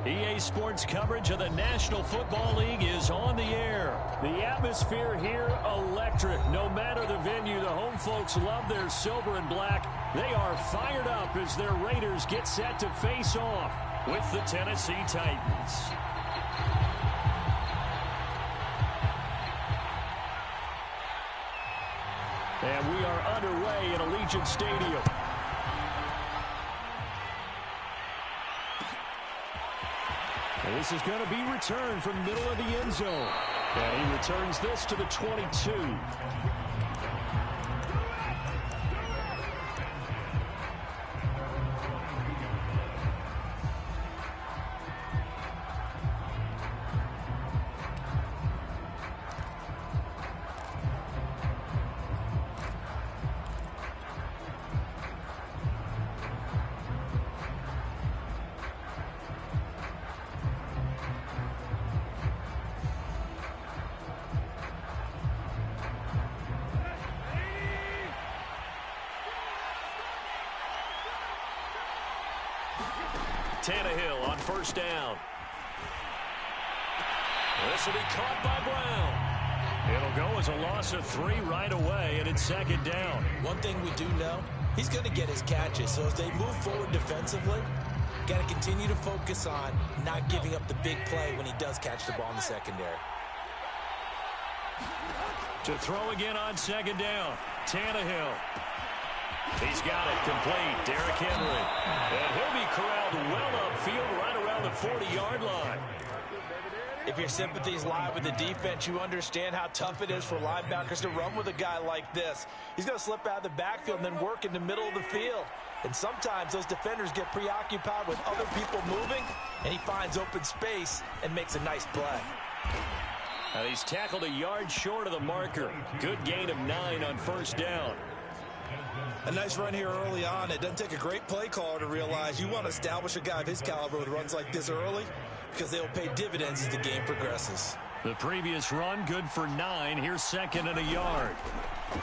EA Sports coverage of the National Football League is on the air. The atmosphere here, electric. No matter the venue, the home folks love their silver and black. They are fired up as their Raiders get set to face off with the Tennessee Titans. And we are underway in Allegiant Stadium. And this is going to be returned from the middle of the end zone. And he returns this to the 22. Tannehill on first down. This will be caught by Brown. It'll go as a loss of 3 right away, and it's second down. One thing we do know, he's going to get his catches. So as they move forward defensively, got to continue to focus on not giving up the big play when he does catch the ball in the secondary. To throw again on second down, Tannehill. He's got it complete. Derrick Henry. And he'll be corralled well upfield right around the 40-yard line. If your sympathies lie with the defense, you understand how tough it is for linebackers to run with a guy like this. He's going to slip out of the backfield and then work in the middle of the field. And sometimes those defenders get preoccupied with other people moving, and he finds open space and makes a nice play. Now he's tackled a yard short of the marker. Good gain of 9 on first down. A nice run here early on. It doesn't take a great play caller to realize you want to establish a guy of his caliber with runs like this early because they'll pay dividends as the game progresses. The previous run, good for 9. Here's second and a yard.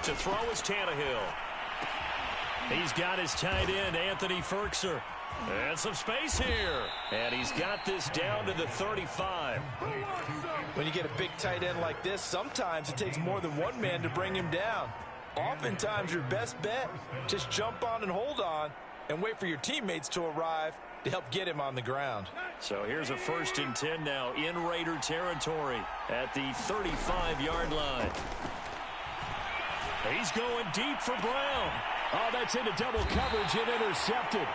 To throw is Tannehill. He's got his tight end, Anthony Ferkser. And some space here. And he's got this down to the 35. When you get a big tight end like this, sometimes it takes more than one man to bring him down. Oftentimes, your best bet, just jump on and hold on and wait for your teammates to arrive to help get him on the ground. So here's a 1st and 10 now in Raider territory at the 35-yard line. He's going deep for Brown. Oh, that's into double coverage and intercepted.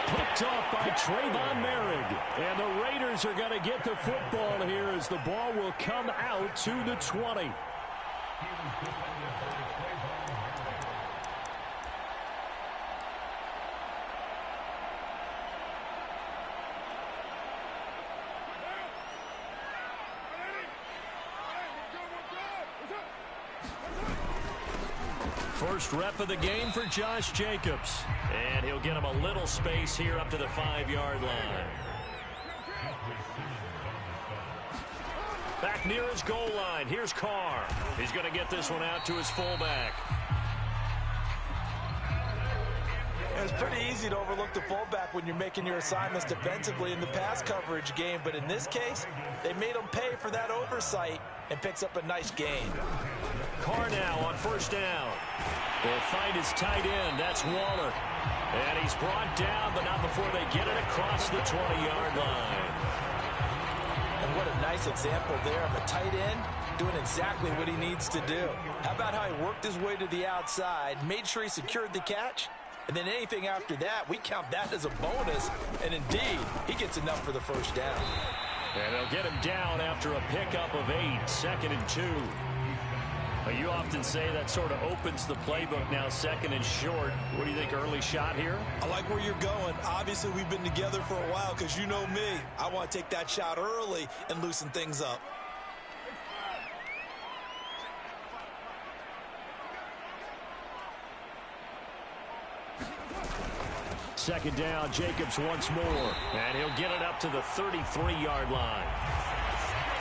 Picked off by Trayvon Merrick. And the Raiders are going to get the football here as the ball will come out to the 20. First rep of the game for Josh Jacobs. And he'll get him a little space here up to the 5-yard line. Back near his goal line. Here's Carr. He's going to get this one out to his fullback. It's pretty easy to overlook the fullback when you're making your assignments defensively in the pass coverage game. But in this case, they made him pay for that oversight and picks up a nice gain. Carr now on first down. They'll find his tight end. That's Waller. And he's brought down, but not before they get it across the 20-yard line. And what a nice example there of a tight end doing exactly what he needs to do. How about how he worked his way to the outside, made sure he secured the catch, and then anything after that, we count that as a bonus. And indeed, he gets enough for the first down. And they'll get him down after a pickup of 8, 2nd and 2. You often say that sort of opens the playbook now, 2nd and short. What do you think, early shot here? I like where you're going. Obviously, we've been together for a while because you know me. I want to take that shot early and loosen things up. Second down, Jacobs once more. And he'll get it up to the 33-yard line.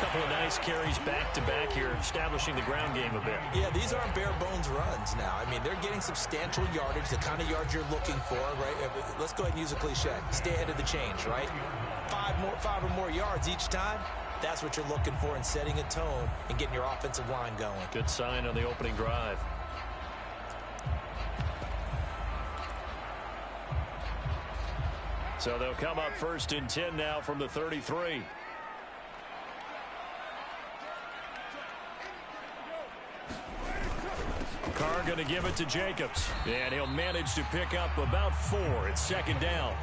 Couple of nice carries back-to-back here, establishing the ground game a bit. Yeah, these aren't bare-bones runs now. I mean, they're getting substantial yardage, the kind of yards you're looking for, right? Let's go ahead and use a cliche. Stay ahead of the change, right? Five or more yards each time. That's what you're looking for in setting a tone and getting your offensive line going. Good sign on the opening drive. So they'll come up 1st and 10 now from the 33. Carr going to give it to Jacobs. And he'll manage to pick up about 4. It's 2nd down.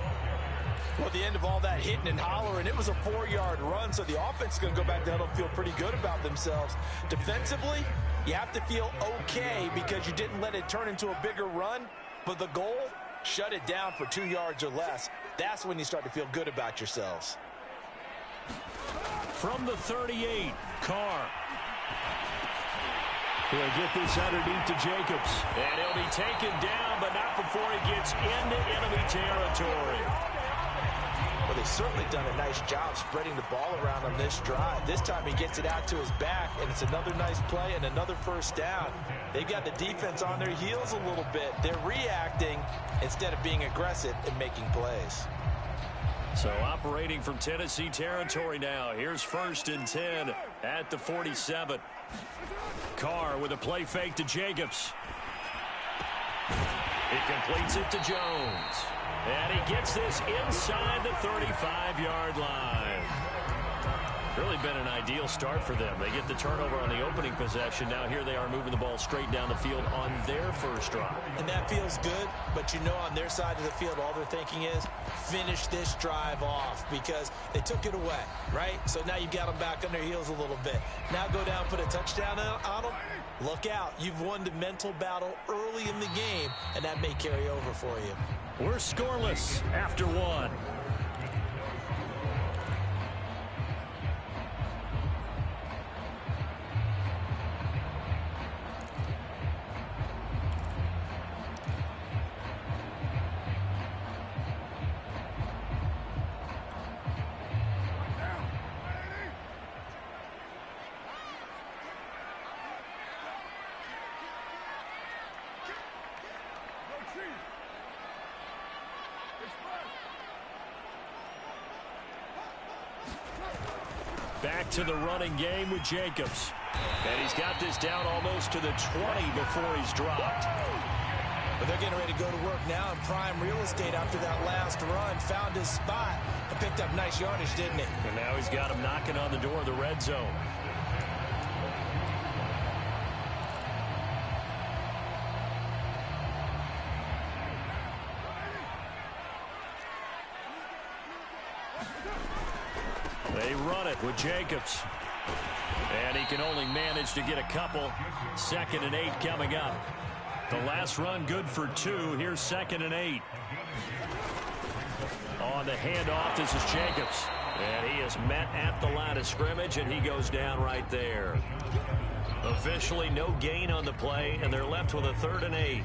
Well, at the end of all that hitting and hollering, it was a 4-yard run, so the offense is going to go back down and feel pretty good about themselves. Defensively, you have to feel okay because you didn't let it turn into a bigger run, but the goal, shut it down for 2 yards or less. That's when you start to feel good about yourselves. From the 38, Carr. He'll get this underneath to Jacobs. And he'll be taken down, but not before he gets into enemy territory. Well, they've certainly done a nice job spreading the ball around on this drive. This time he gets it out to his back, and it's another nice play and another 1st down. They've got the defense on their heels a little bit. They're reacting instead of being aggressive and making plays. So operating from Tennessee territory now. Here's 1st and 10 at the 47. Carr with a play fake to Jacobs. He completes it to Jones. And he gets this inside the 35-yard line. Really been an ideal start for them. They get the turnover on the opening possession. Now here they are moving the ball straight down the field on their first drive. And that feels good, but you know on their side of the field all they're thinking is finish this drive off because they took it away, right? So now you've got them back on their heels a little bit. Now go down, put a touchdown on them. Look out. You've won the mental battle early in the game, and that may carry over for you. We're scoreless after 1. Back to the running game with Jacobs. And he's got this down almost to the 20 before he's dropped. But they're getting ready to go to work now in prime real estate after that last run. Found his spot and picked up nice yardage, didn't he? And now he's got him knocking on the door of the red zone. They run it with Jacobs. And he can only manage to get a couple. 2nd and 8 coming up. The last run good for 2. Here's 2nd and 8. On the handoff, this is Jacobs. And he is met at the line of scrimmage, and he goes down right there. Officially no gain on the play, and they're left with a 3rd and 8.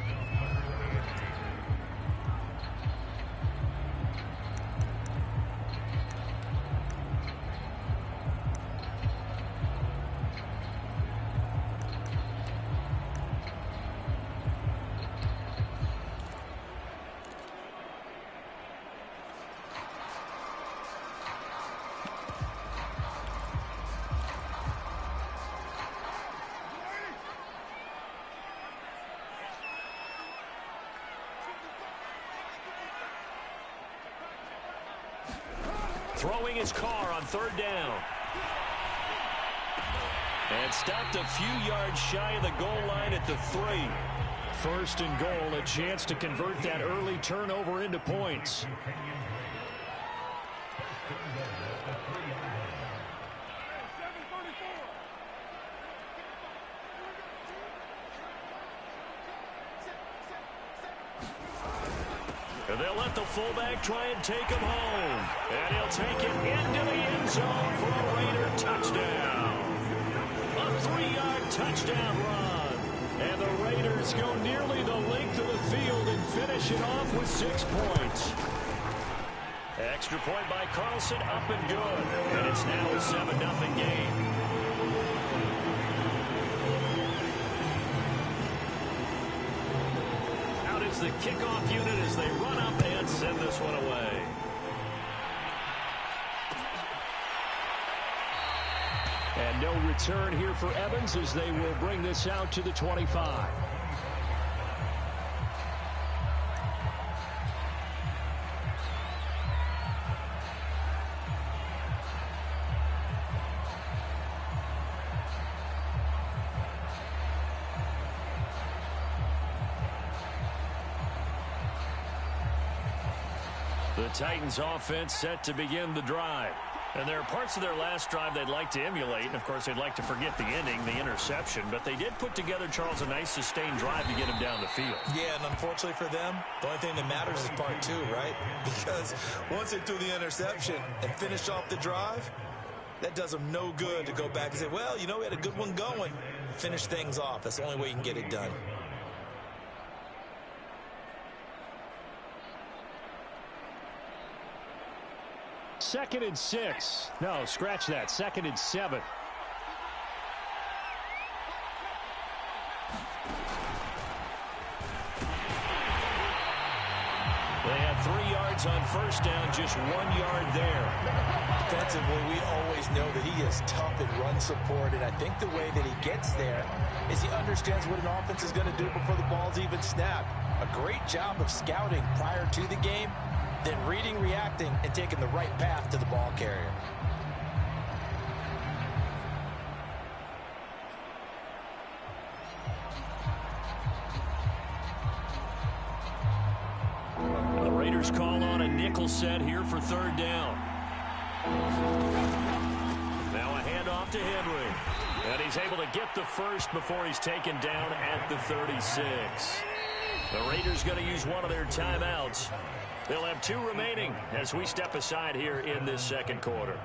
Throwing his Carr on 3rd down. And stopped a few yards shy of the goal line at the 3. 1st and goal, a chance to convert that early turnover into points. And they'll let the fullback try and take him home. And he'll take it into the end zone for a Raider touchdown. A 3-yard touchdown run. And the Raiders go nearly the length of the field and finish it off with 6 points. Extra point by Carlson, up and good. And it's now a 7-0 game. Out is the kickoff unit as they run up and send this one away. And no return here for Evans as they will bring this out to the 25. The Titans offense set to begin the drive. And there are parts of their last drive they'd like to emulate. And, of course, they'd like to forget the ending, the interception. But they did put together, Charles, a nice sustained drive to get him down the field. Yeah, and unfortunately for them, the only thing that matters is part two, right? Because once they threw the interception and finished off the drive, that does them no good to go back and say, well, you know, we had a good one going. Finish things off. That's the only way you can get it done. Second and 6. No, scratch that. Second and 7. They had 3 yards on first down, just 1 yard there. Defensively, we always know that he is tough in run support, and I think the way that he gets there is he understands what an offense is going to do before the ball's even snapped. A great job of scouting prior to the game, then reading, reacting, and taking the right path to the ball carrier. The Raiders call on a nickel set here for third down. Now a handoff to Henry. And he's able to get the first before he's taken down at the 36. The Raiders going to use one of their timeouts. They'll have 2 remaining as we step aside here in this second quarter.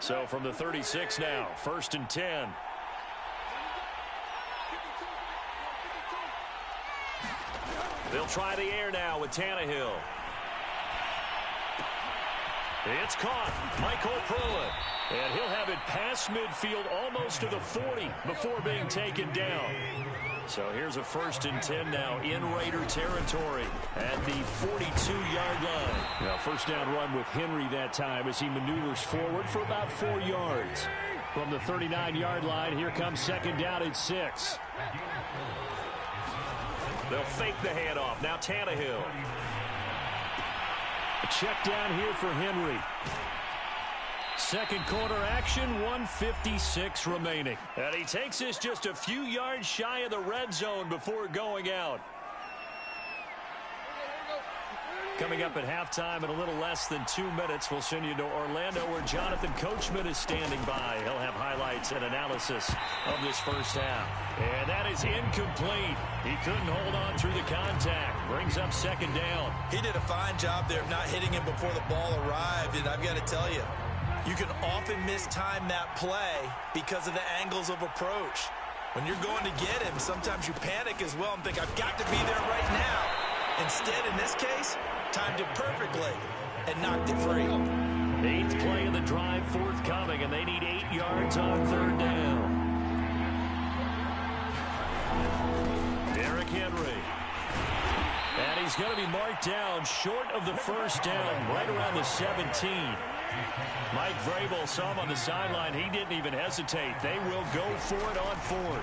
So from the 36 now, 1st and 10. They'll try the air now with Tannehill. It's caught. Michael Pruitt. And he'll have it past midfield almost to the 40 before being taken down. So here's a 1st and 10 now in Raider territory at the 42-yard line. Now, first down run with Henry that time as he maneuvers forward for about 4 yards. From the 39-yard line, here comes second down at 6. They'll fake the handoff. Now Tannehill. A check down here for Henry. Second quarter action, 1:56 remaining. And he takes this just a few yards shy of the red zone before going out. Coming up at halftime in a little less than 2 minutes, we'll send you to Orlando where Jonathan Coachman is standing by. He'll have highlights and analysis of this first half. And that is incomplete. He couldn't hold on through the contact. Brings up second down. He did a fine job there of not hitting him before the ball arrived. And I've got to tell you, you can often mistime that play because of the angles of approach. When you're going to get him, sometimes you panic as well and think, I've got to be there right now. Instead, in this case, timed it perfectly and knocked it free. 8th play of the drive forthcoming, and they need 8 yards on third down. Derrick Henry. And he's going to be marked down short of the first down, right around the 17. Mike Vrabel saw him on the sideline. He didn't even hesitate. They will go for it on 4th.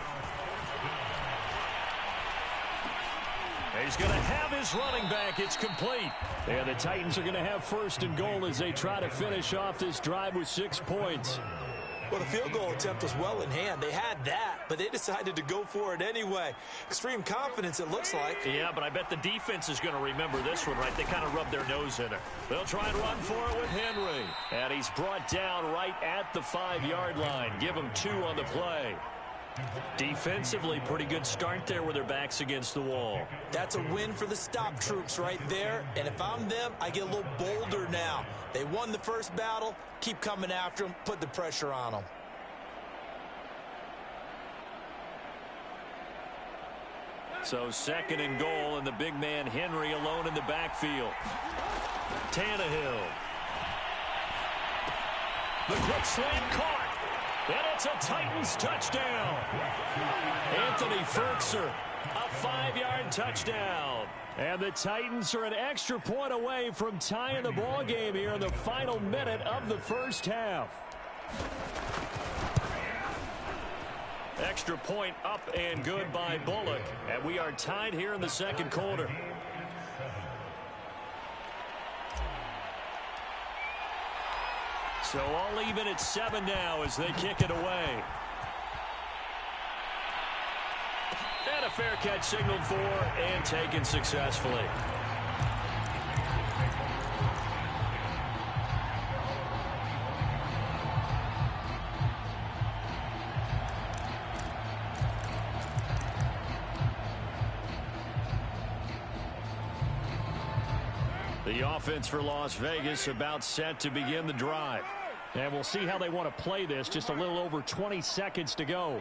He's going to have his running back. It's complete. And the Titans are going to have 1st and goal as they try to finish off this drive with 6 points. Well, the field goal attempt was well in hand. They had that, but they decided to go for it anyway. Extreme confidence, it looks like. Yeah, but I bet the defense is going to remember this one, right? They kind of rubbed their nose in it. They'll try and run for it with Henry. And he's brought down right at the 5-yard line. Give him 2 on the play. Defensively, pretty good start there with their backs against the wall. That's a win for the stop troops right there. And if I'm them, I get a little bolder now. They won the first battle. Keep coming after them. Put the pressure on them. So 2nd and goal, and the big man Henry alone in the backfield. Tannehill. The quick slant caught. And it's a Titans touchdown. Anthony Ferkser, a 5-yard touchdown. And the Titans are an extra point away from tying the ball game here in the final minute of the first half. Extra point up and good by Bullock. And we are tied here in the second quarter. So all even at 7 now as they kick it away. And a fair catch signaled for and taken successfully. The offense for Las Vegas about set to begin the drive. And we'll see how they want to play this. Just a little over 20 seconds to go.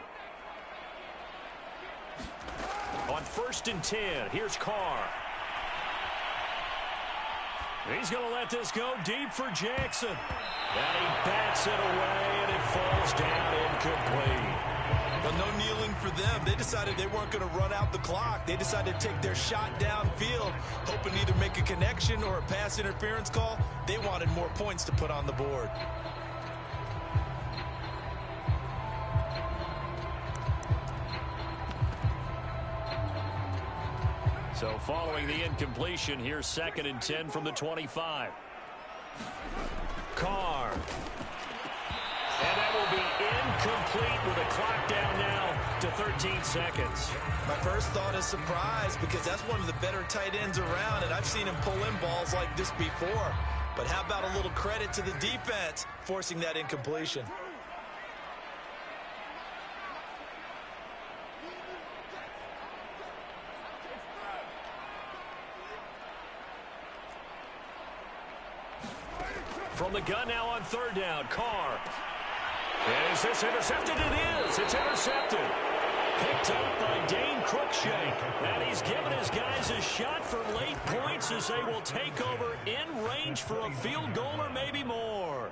On 1st and 10, here's Carr. He's going to let this go deep for Jackson. And he bats it away, and it falls down incomplete. But no kneeling for them. They decided they weren't going to run out the clock. They decided to take their shot downfield, hoping to either make a connection or a pass interference call. They wanted more points to put on the board. So following the incompletion, here's 2nd and 10 from the 25. Carr. And that will be incomplete with a clock down now to 13 seconds. My first thought is surprise because that's one of the better tight ends around, and I've seen him pull in balls like this before. But how about a little credit to the defense forcing that incompletion? From the gun now on 3rd down, Carr. Is this intercepted? It is. It's intercepted. Picked up by Dane Cruikshank. And he's given his guys a shot for late points as they will take over in range for a field goal or maybe more.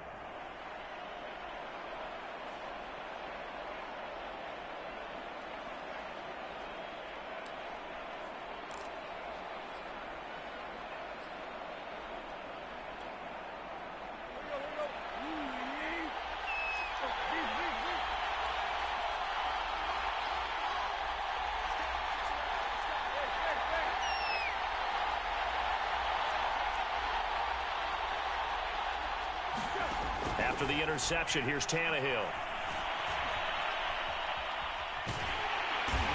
After the interception, here's Tannehill.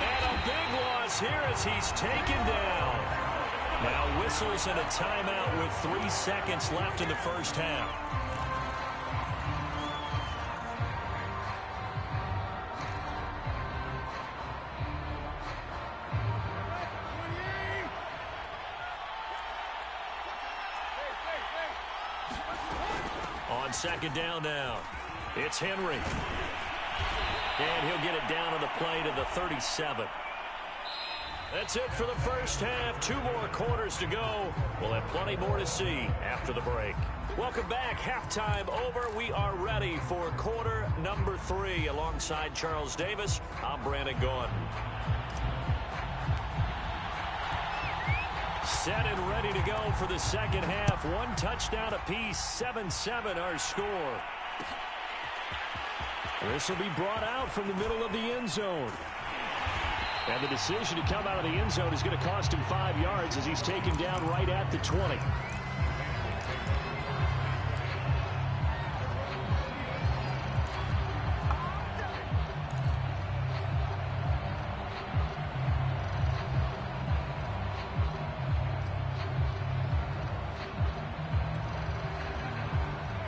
And a big loss here as he's taken down. Now whistles and a timeout with 3 seconds left in the first half. On 2nd down now, it's Henry. And he'll get it down on the play to the 37. That's it for the first half. 2 more quarters to go. We'll have plenty more to see after the break. Welcome back. Halftime over. We are ready for quarter number 3. Alongside Charles Davis, I'm Brandon Gaughan. Set and ready to go for the second half. 1 touchdown apiece. 7-7 our score. This will be brought out from the middle of the end zone. And the decision to come out of the end zone is going to cost him 5 yards as he's taken down right at the 20.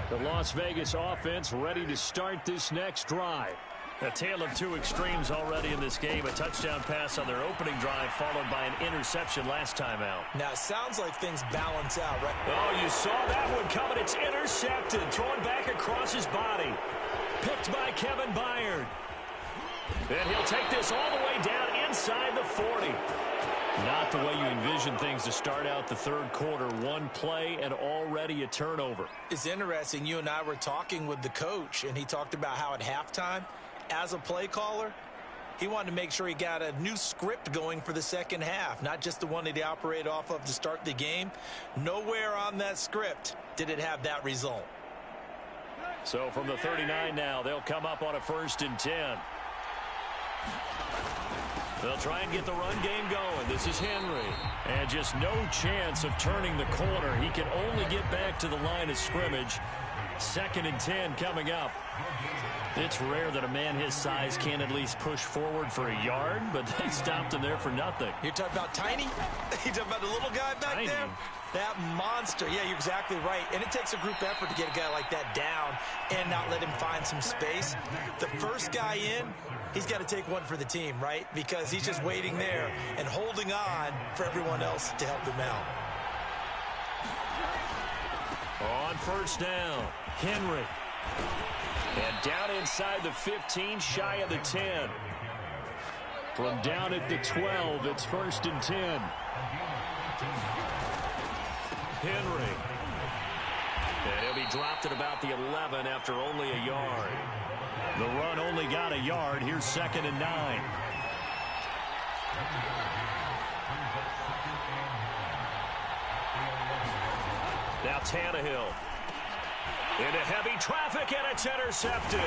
The Las Vegas offense ready to start this next drive. A tale of two extremes already in this game. A touchdown pass on their opening drive followed by an interception last time out. Now, it sounds like things balance out, right? Oh, you saw that one coming. It's intercepted. Thrown back across his body. Picked by Kevin Byard. And he'll take this all the way down inside the 40. Not the way you envision things to start out the third quarter. One play and already a turnover. It's interesting. You and I were talking with the coach, and he talked about how at halftime, as a play caller, he wanted to make sure he got a new script going for the second half, not just the one that he operated off of to start the game. Nowhere on that script did it have that result. So from the 39 now, they'll come up on a 1st and 10. They'll try and get the run game going. This is Henry. And just no chance of turning the corner. He can only get back to the line of scrimmage. 2nd and 10 coming up. It's rare that a man his size can at least push forward for a yard, but they stopped him there for nothing. You're talking about Tiny? You're talking about the little guy back Tiny. there? That monster. Yeah, you're exactly right. And it takes a group effort to get a guy like that down and not let him find some space. The first guy in, he's got to take one for the team, right? Because he's just waiting there and holding on for everyone else to help him out. On 1st down, Henry. And down inside the 15, shy of the 10. From down at the 12, it's 1st and 10. Henry. And he'll be dropped at about the 11 after only a yard. The run only got a yard. Here's 2nd and 9. Now Tannehill. Into heavy traffic, and it's intercepted.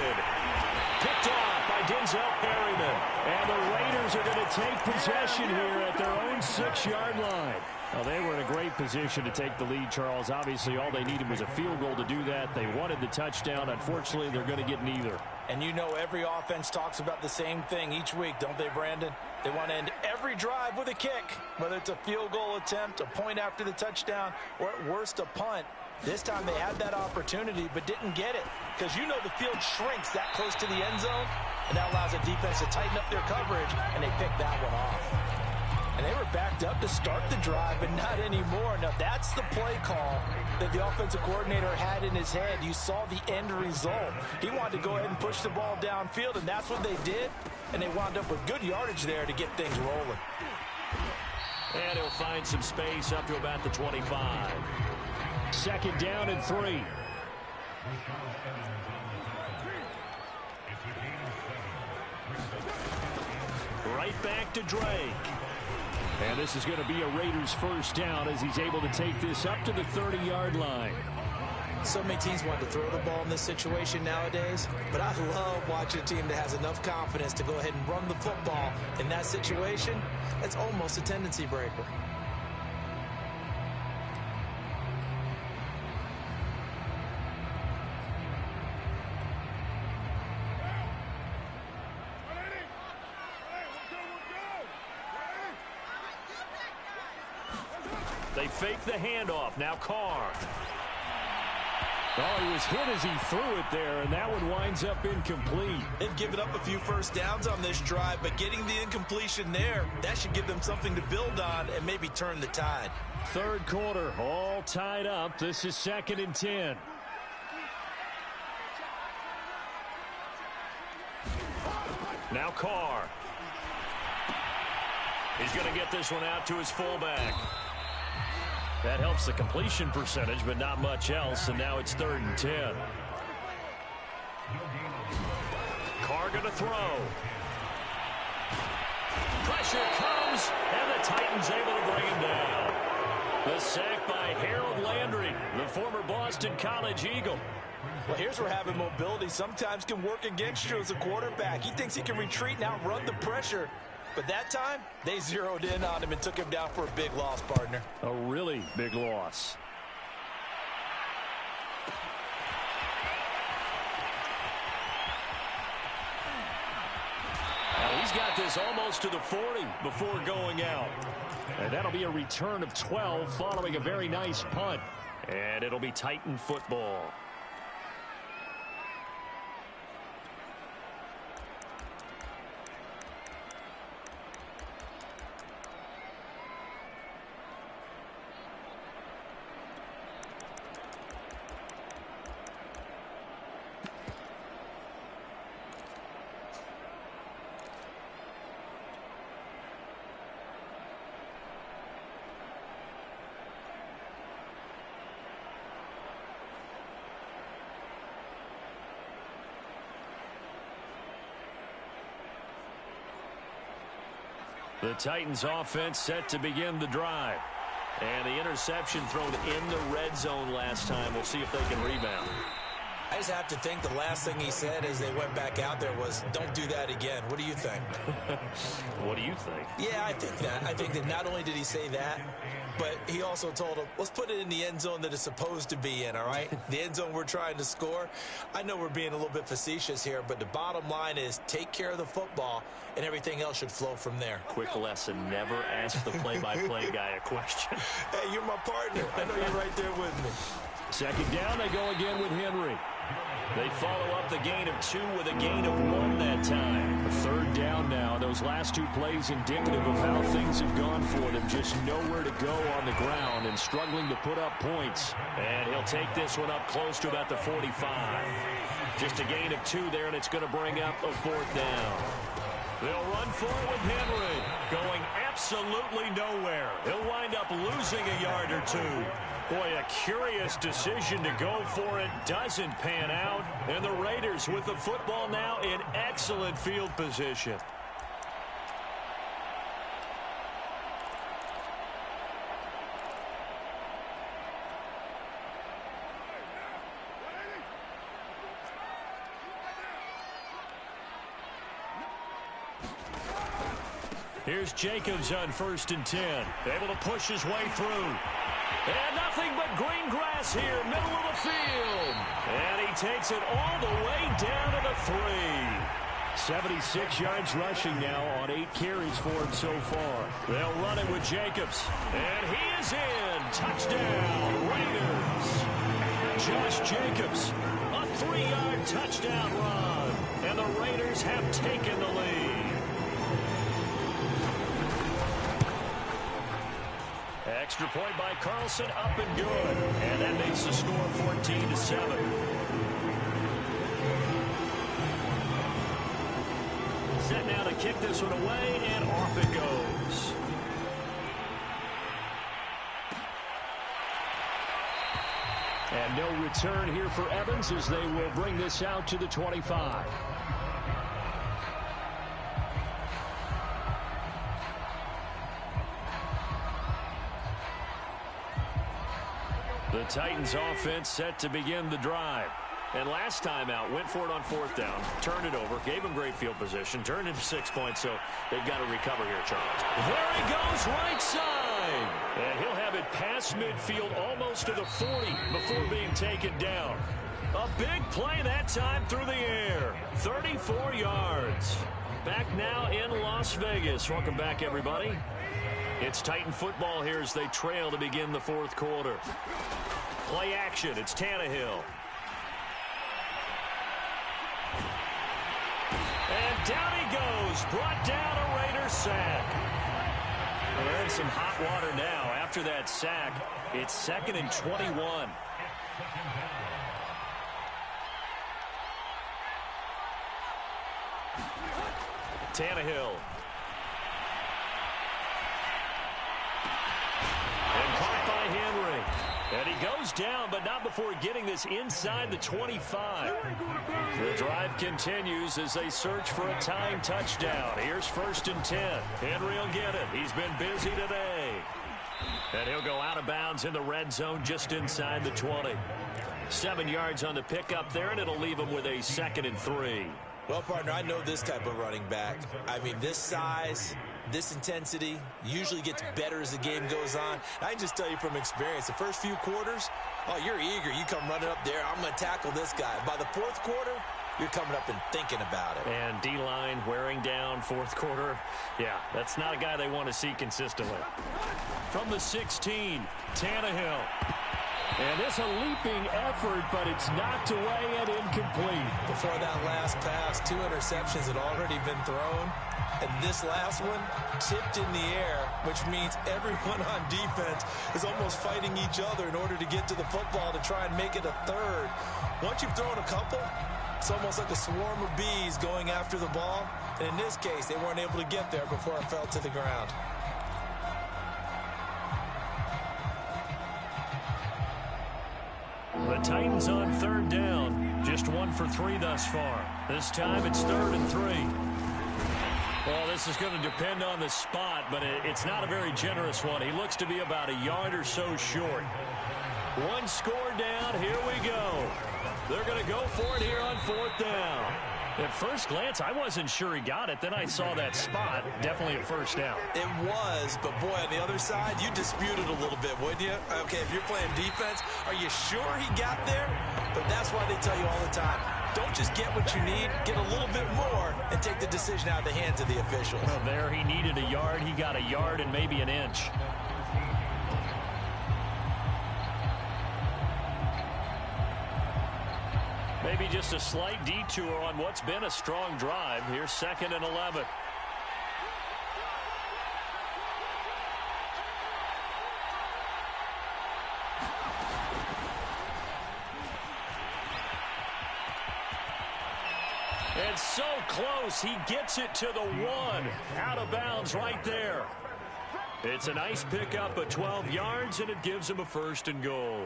Picked off by Denzel Perryman. And the Raiders are going to take possession here at their own 6-yard line. Well, they were in a great position to take the lead, Charles. Obviously, all they needed was a field goal to do that. They wanted the touchdown. Unfortunately, they're going to get neither. And you know every offense talks about the same thing each week, don't they, Brandon? They want to end every drive with a kick, whether it's a field goal attempt, a point after the touchdown, or at worst, a punt. This time they had that opportunity but didn't get it because you know the field shrinks that close to the end zone, and that allows the defense to tighten up their coverage, and they picked that one off. And they were backed up to start the drive, but not anymore. Now, that's the play call that the offensive coordinator had in his head. You saw the end result. He wanted to go ahead and push the ball downfield, and that's what they did, and they wound up with good yardage there to get things rolling. And he'll find some space up to about the 25. 2nd down and 3. Right back to Drake. And this is going to be a Raiders 1st down as he's able to take this up to the 30-yard line. So many teams want to throw the ball in this situation nowadays, but I love watching a team that has enough confidence to go ahead and run the football in that situation. That's almost a tendency breaker. They fake the handoff. Now Carr. Oh, he was hit as he threw it there, and that one winds up incomplete. They've given up a few first downs on this drive, but getting the incompletion there, that should give them something to build on and maybe turn the tide. 3rd quarter, all tied up. This is 2nd and 10. Now Carr. He's going to get this one out to his fullback. That helps the completion percentage, but not much else, and now it's 3rd and 10. Carr going to throw. Pressure comes, and the Titans able to bring him down. The sack by Harold Landry, the former Boston College Eagle. Well, here's where having mobility sometimes can work against you as a quarterback. He thinks he can retreat and outrun the pressure. But that time, they zeroed in on him and took him down for a big loss, partner. A really big loss. Now he's got this almost to the 40 before going out. And that'll be a return of 12 following a very nice punt. And it'll be Titan football. The Titans offense set to begin the drive. And the interception thrown in the red zone last time. We'll see if they can rebound. I just have to think the last thing he said as they went back out there was, don't do that again. What do you think? What do you think? Yeah, I think that. I think that not only did he say that, but he also told him, let's put it in the end zone that it's supposed to be in, all right? The end zone we're trying to score. I know we're being a little bit facetious here, but the bottom line is take care of the football, and everything else should flow from there. Quick lesson, never ask the play-by-play guy a question. Hey, you're my partner. I know you're right there with me. Second down, they go again with Henry. They follow up the gain of 2 with a gain of 1 that time. A third down now. Those last 2 plays indicative of how things have gone for them. Just nowhere to go on the ground and struggling to put up points. And he'll take this one up close to about the 45. Just a gain of 2 there, and it's going to bring up a 4th down. They'll run forward with Henry, going absolutely nowhere. He'll wind up losing a yard or 2. Boy, a curious decision to go for it. Doesn't pan out. And the Raiders with the football now in excellent field position. Here's Jacobs on 1st and 10. Able to push his way through. And nothing but green grass here, middle of the field. And he takes it all the way down to the 3. 76 yards rushing now on 8 carries for him so far. They'll run it with Jacobs. And he is in. Touchdown, Raiders. Josh Jacobs, a 3-yard touchdown run. And the Raiders have taken the lead. Extra point by Carlson, up and good. And that makes the score 14-7. Set now to kick this one away, and off it goes. And no return here for Evans as they will bring this out to the 25. The Titans offense set to begin the drive. And last time out, went for it on 4th down, turned it over, gave him great field position, turned into 6 points, so they've got to recover here, Charles. There he goes, right side. And he'll have it past midfield almost to the 40 before being taken down. A big play that time through the air. 34 yards. Back now in Las Vegas. Welcome back, everybody. It's Titan football here as they trail to begin the 4th quarter. Play action. It's Tannehill. And down he goes. Brought down a Raider sack. They're in some hot water now. After that sack, it's 2nd and 21. Tannehill. And caught by Henry. And he goes down, but not before getting this inside the 25. The drive continues as they search for a tying touchdown. Here's 1st and 10. Henry will get it. He's been busy today. And he'll go out of bounds in the red zone just inside the 20. 7 yards on the pickup there, and it'll leave him with a 2nd and 3. Well, partner, I know this type of running back. I mean, this size, this intensity usually gets better as the game goes on. I can just tell you from experience, the first few quarters, oh, you're eager. You come running up there, I'm going to tackle this guy. By the 4th quarter, you're coming up and thinking about it. And D-line wearing down 4th quarter. Yeah, that's not a guy they want to see consistently. From the 16, Tannehill. And this a leaping effort, but it's knocked away and incomplete. Before that last pass, 2 interceptions had already been thrown. And this last one tipped in the air, which means everyone on defense is almost fighting each other in order to get to the football to try and make it a 3rd. Once you've thrown a couple, it's almost like a swarm of bees going after the ball. And in this case, they weren't able to get there before it fell to the ground. The Titans on 3rd down. Just 1 for 3 thus far. This time it's 3rd and 3. Well, this is going to depend on the spot, but it's not a very generous one. He looks to be about a yard or so short. One score down. Here we go. They're going to go for it here on 4th down. At first glance, I wasn't sure he got it. Then I saw that spot. Definitely a first down. It was, but boy, on the other side, you dispute it a little bit, wouldn't you? Okay, if you're playing defense, are you sure he got there? But that's why they tell you all the time, don't just get what you need, get a little bit more, and take the decision out of the hands of the officials. Well, there he needed a yard. He got a yard and maybe an inch. Maybe just a slight detour on what's been a strong drive. Here's 2nd and 11. And so close, he gets it to the 1. Out of bounds right there. It's a nice pickup of 12 yards, and it gives him a 1st and goal.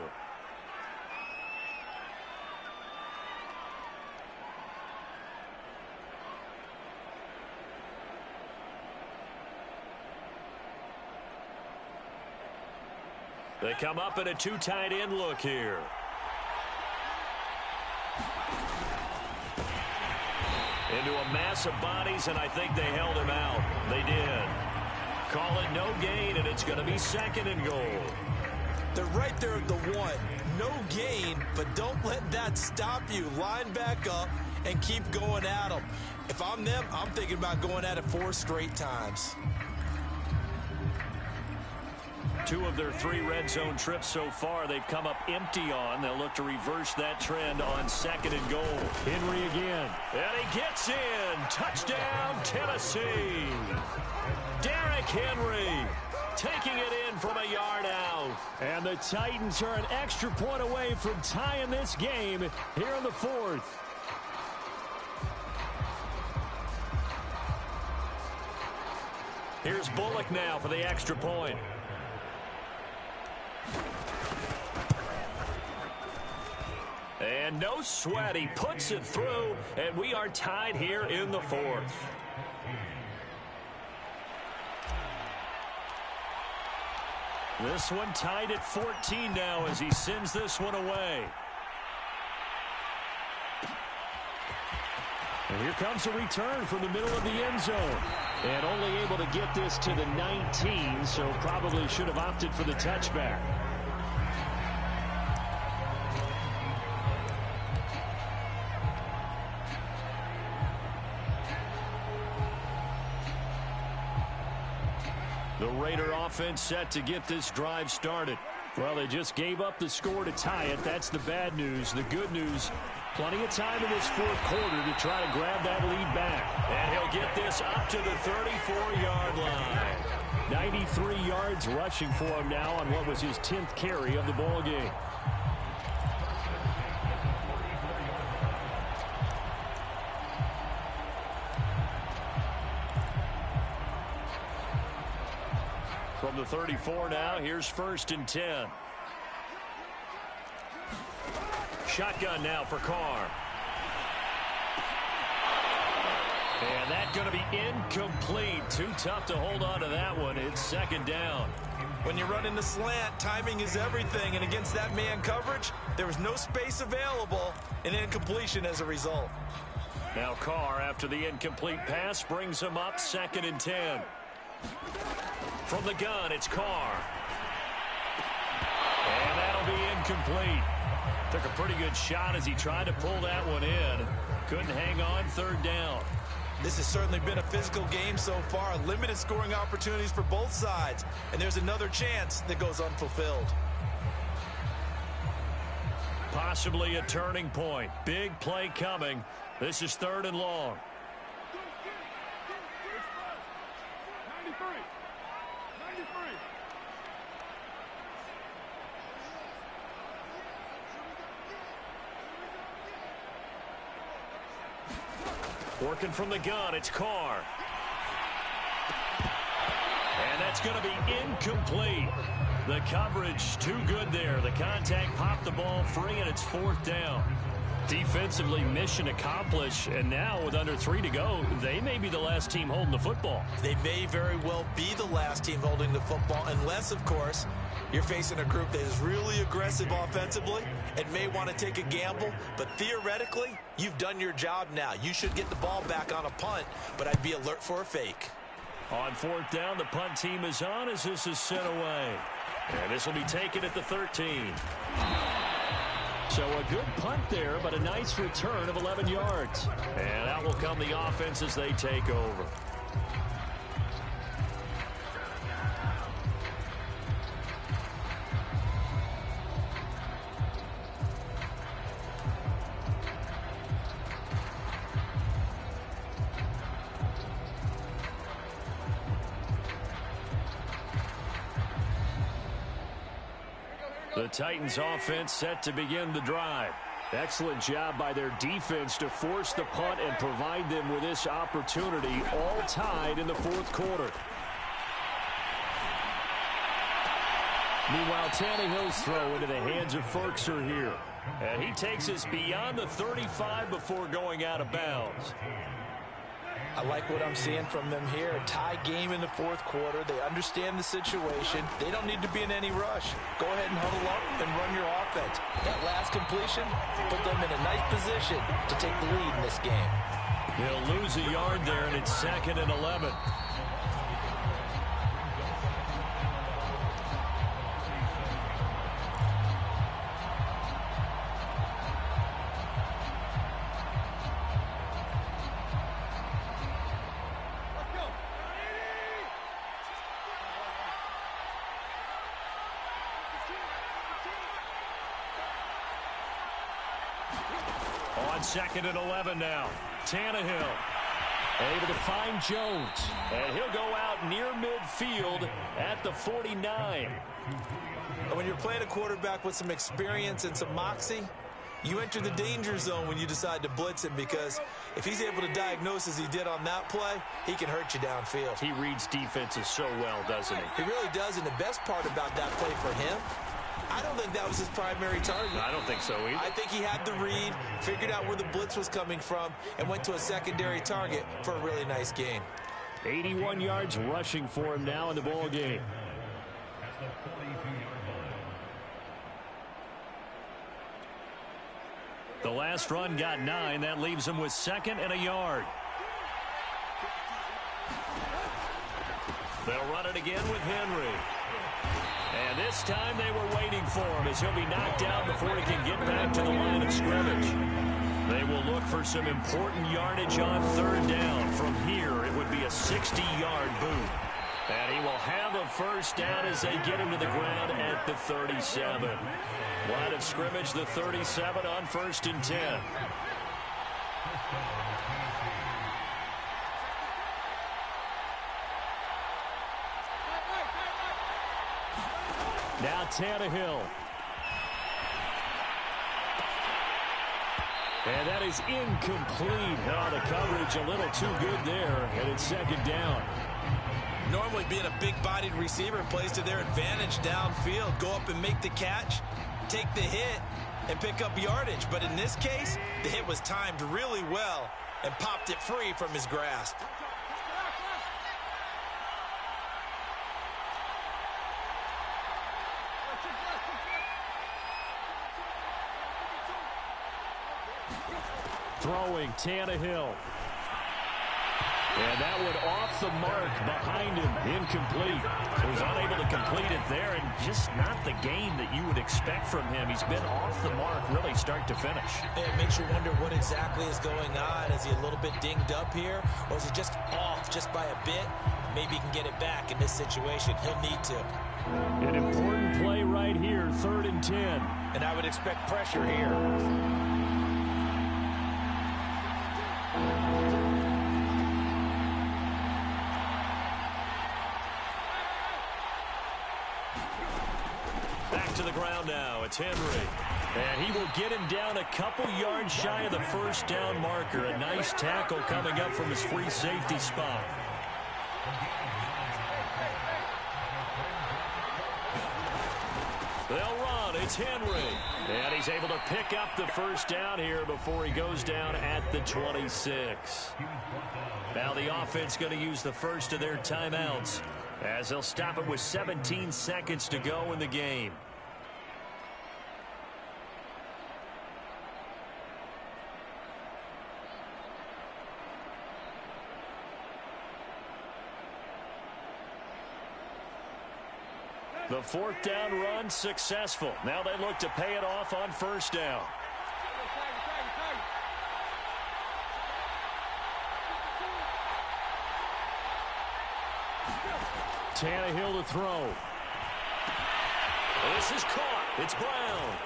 They come up in a 2 tight end look here. Into a mass of bodies, and I think they held him out. They did. Call it no gain, and it's going to be 2nd and goal. They're right there at the 1. No gain, but don't let that stop you. Line back up and keep going at them. If I'm them, I'm thinking about going at it 4 straight times. 2 of their 3 red zone trips so far they've come up empty on. They'll look to reverse that trend on 2nd and goal. Henry again. And he gets in. Touchdown, Tennessee. Derrick Henry taking it in from a yard out. And the Titans are an extra point away from tying this game here in the 4th. Here's Bullock now for the extra point. And no sweat, he puts it through, and we are tied here in the 4th. This one tied at 14 now as he sends this one away. And here comes a return from the middle of the end zone. And only able to get this to the 19, so probably should have opted for the touchback. The Raider offense set to get this drive started. Well, they just gave up the score to tie it. That's the bad news. The good news, plenty of time in this 4th quarter to try to grab that lead back. And he'll get this up to the 34-yard line. 93 yards rushing for him now on what was his 10th carry of the ball game. From the 34 now, here's 1st and 10. Shotgun now for Carr. And that's going to be incomplete. Too tough to hold on to that one. It's 2nd down. When you run in the slant, timing is everything. And against that man coverage, there was no space available, and incompletion as a result. Now Carr, after the incomplete pass, brings him up 2nd and 10. From the gun, it's Carr. And that'll be incomplete. Took a pretty good shot as he tried to pull that one in. Couldn't hang on, 3rd down. This has certainly been a physical game so far. Limited scoring opportunities for both sides. And there's another chance that goes unfulfilled. Possibly a turning point. Big play coming. This is 3rd and long. Working from the gun, it's Carr. And that's going to be incomplete. The coverage too good there. The contact popped the ball free, and it's 4th down. Defensively, mission accomplished, and now with under 3 to go, they may be the last team holding the football. They may very well be the last team holding the football, unless, of course, you're facing a group that is really aggressive offensively and may want to take a gamble. But theoretically, you've done your job now. You should get the ball back on a punt, but I'd be alert for a fake. On 4th down, the punt team is on as this is sent away. And this will be taken at the 13. So a good punt there, but a nice return of 11 yards. And out will come the offense as they take over. The Titans offense set to begin the drive. Excellent job by their defense to force the punt and provide them with this opportunity, all tied in the 4th quarter. Meanwhile, Tannehill's throw into the hands of Ferkser here. And he takes us beyond the 35 before going out of bounds. I like what I'm seeing from them here. A tie game in the 4th quarter. They understand the situation. They don't need to be in any rush. Go ahead and huddle up and run your offense. That last completion put them in a nice position to take the lead in this game. He'll lose a yard there, and it's 2nd and 11. On 2nd and 11 now. Tannehill able to find Jones. And he'll go out near midfield at the 49. And when you're playing a quarterback with some experience and some moxie, you enter the danger zone when you decide to blitz him, because if he's able to diagnose as he did on that play, he can hurt you downfield. He reads defenses so well, doesn't he? He really does, and the best part about that play for him, I don't think that was his primary target. I don't think so either. I think he had the read, figured out where the blitz was coming from, and went to a secondary target for a really nice gain. 81 yards rushing for him now in the ball game. The last run got 9. That leaves him with 2nd and a yard. They'll run it again with Henry. And this time they were waiting for him as he'll be knocked out before he can get back to the line of scrimmage. They will look for some important yardage on 3rd down. From here, it would be a 60-yard boot. And he will have a 1st down as they get him to the ground at the 37. Line of scrimmage, the 37 on 1st and 10. Now Tannehill. And that is incomplete. Oh, the coverage a little too good there, and it's 2nd down. Normally being a big-bodied receiver plays to their advantage downfield. Go up and make the catch, take the hit, and pick up yardage. But in this case, the hit was timed really well and popped it free from his grasp. Throwing Tannehill. And that one off the mark behind him. Incomplete. He was unable to complete it there, and just not the game that you would expect from him. He's been off the mark really start to finish. It makes you wonder what exactly is going on. Is he a little bit dinged up here, or is he just off just by a bit? Maybe he can get it back in this situation. He'll need to. An important play right here, 3rd and 10. And I would expect pressure here. Back to the ground now. It's Henry. And he will get him down a couple yards shy of the 1st down marker. A nice tackle coming up from his free safety spot. They'll run. It's It's Henry. And he's able to pick up the first down here before he goes down at the 26. Now the offense going to use the first of their timeouts as they'll stop it with 17 seconds to go in the game. The fourth down run successful. Now they look to pay it off on first down. Tannehill to throw. This is caught. It's Brown.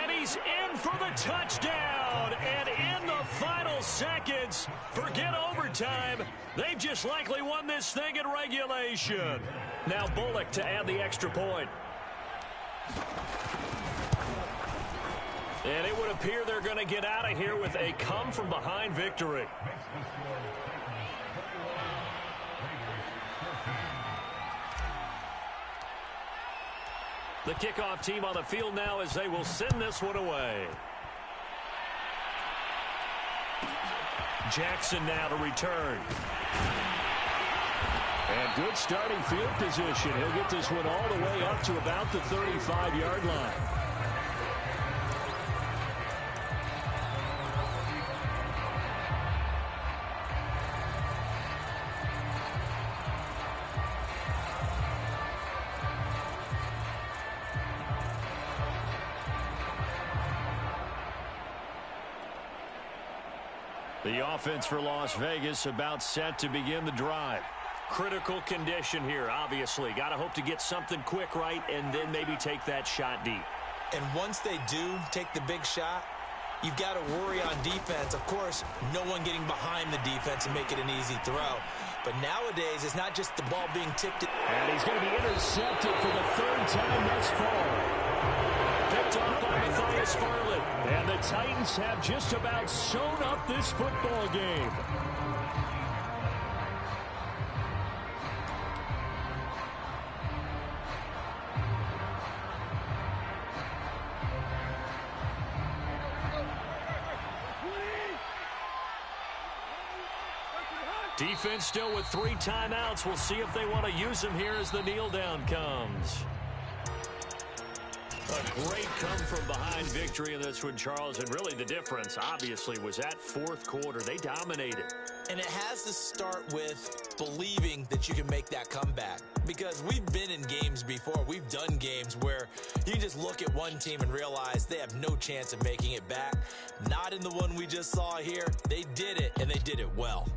And he's in for the touchdown. And in the final seconds, forget overtime. They've just likely won this thing in regulation. Now Bullock to add the extra point. And it would appear they're going to get out of here with a come-from-behind victory. The kickoff team on the field now as they will send this one away. Jackson now to return. And good starting field position. He'll get this one all the way up to about the 35-yard line. The offense for Las Vegas about set to begin the drive. Critical condition here, obviously. Got to hope to get something quick right and then maybe take that shot deep. And once they do take the big shot, you've got to worry on defense. Of course, no one getting behind the defense and make it an easy throw. But nowadays, it's not just the ball being tipped. And he's going to be intercepted for the third time thus far. Picked off by Matthias Farley. And the Titans have just about sewn up this football game. Defense still with 3 timeouts. We'll see if they want to use them here as the kneel down comes. A great come-from-behind victory in this one, Charles. And really the difference, obviously, was that fourth quarter. They dominated. And it has to start with believing that you can make that comeback. Because we've been in games before. We've done games where you just look at one team and realize they have no chance of making it back. Not in the one we just saw here. They did it, and they did it well.